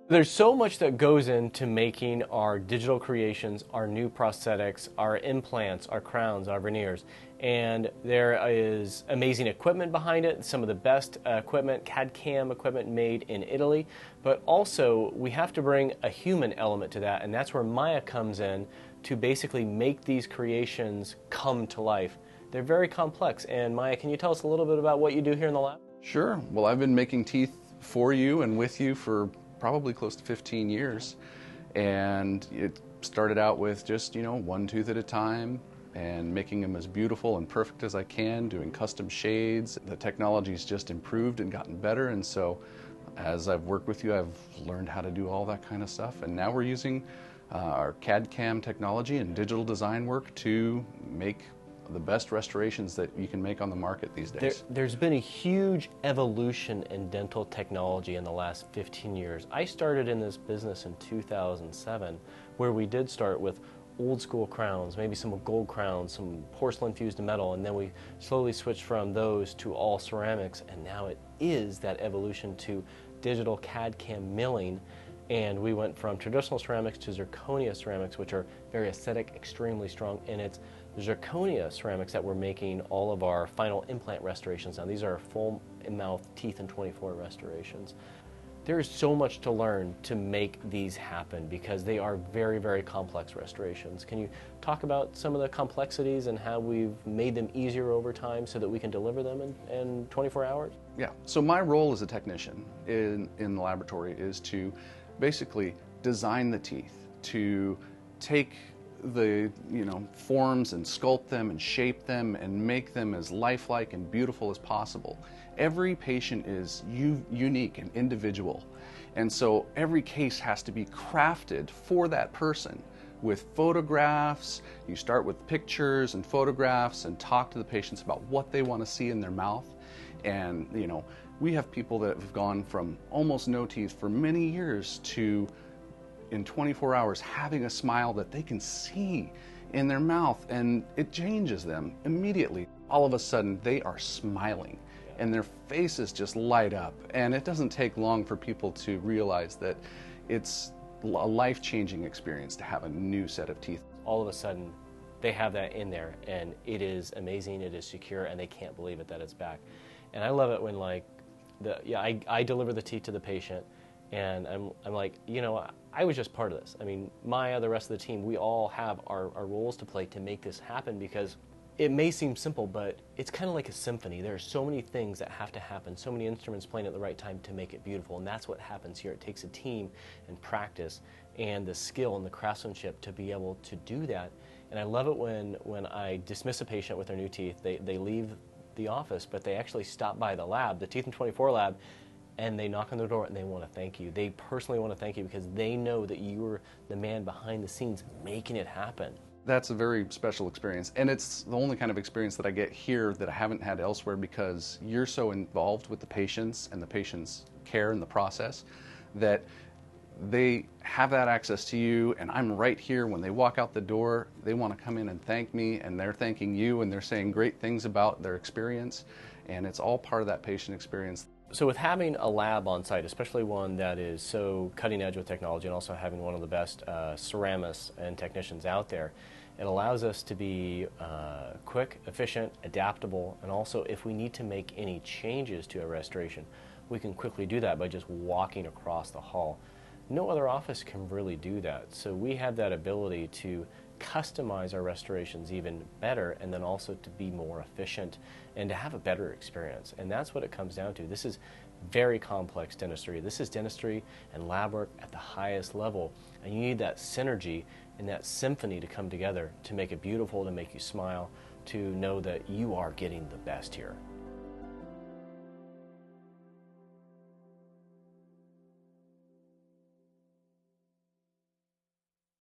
There's so much that goes into making our digital creations, our new prosthetics, our implants, our crowns, our veneers, and there is amazing equipment behind it, some of the best equipment, CAD CAM equipment made in Italy, but also we have to bring a human element to that, and that's where Miah comes in to basically make these creations come to life. They're very complex, and Miah, can you tell us a little bit about what you do here in the lab? Sure. Well, I've been making teeth for you and with you for probably close to 15 years. And it started out with just, one tooth at a time and making them as beautiful and perfect as I can, doing custom shades. The technology's just improved and gotten better. And so as I've worked with you, I've learned how to do all that kind of stuff. And now we're using our CAD CAM technology and digital design work to make the best restorations that you can make on the market these days. There's been a huge evolution in dental technology in the last 15 years. I started in this business in 2007, where we did start with old school crowns, maybe some gold crowns, some porcelain fused to metal, and then we slowly switched from those to all ceramics, and now it is that evolution to digital CAD CAM milling. And we went from traditional ceramics to zirconia ceramics, which are very aesthetic, extremely strong, and it's zirconia ceramics that we're making all of our final implant restorations on. These are full mouth teeth and 24 restorations. There is so much to learn to make these happen because they are very, very complex restorations. Can you talk about some of the complexities and how we've made them easier over time so that we can deliver them in 24 hours? Yeah, so my role as a technician in the laboratory is to basically design the teeth, to take the forms and sculpt them and shape them and make them as lifelike and beautiful as possible. Every patient is unique and individual, and so every case has to be crafted for that person with photographs. You start with pictures and photographs and talk to the patients about what they want to see in their mouth. And we have people that have gone from almost no teeth for many years to in 24 hours having a smile that they can see in their mouth, and it changes them immediately. All of a sudden they are smiling and their faces just light up, and it doesn't take long for people to realize that it's a life-changing experience to have a new set of teeth. All of a sudden they have that in there and it is amazing, it is secure, and they can't believe it that it's back. And I love it when I deliver the teeth to the patient, and I'm like, I was just part of this. I mean, Miah, the rest of the team, we all have our roles to play to make this happen, because it may seem simple, but it's kind of like a symphony. There are so many things that have to happen, so many instruments playing at the right time to make it beautiful, and that's what happens here. It takes a team and practice and the skill and the craftsmanship to be able to do that. And I love it when I dismiss a patient with their new teeth, they leave the office, but they actually stop by the lab, the Teeth and 24 lab, and they knock on the door and they want to thank you. They personally want to thank you because they know that you were the man behind the scenes making it happen. That's a very special experience, and it's the only kind of experience that I get here that I haven't had elsewhere, because you're so involved with the patients and the patient's care in the process that they have that access to you, and I'm right here. When they walk out the door, they want to come in and thank me, and they're thanking you, and they're saying great things about their experience, and it's all part of that patient experience. So with having a lab on site, especially one that is so cutting edge with technology, and also having one of the best ceramists and technicians out there, it allows us to be quick, efficient, adaptable, and also if we need to make any changes to a restoration, we can quickly do that by just walking across the hall. No other office can really do that, so we have that ability to customize our restorations even better, and then also to be more efficient and to have a better experience. And that's what it comes down to. This is very complex dentistry. This is dentistry and lab work at the highest level, and you need that synergy and that symphony to come together to make it beautiful, to make you smile, to know that you are getting the best here.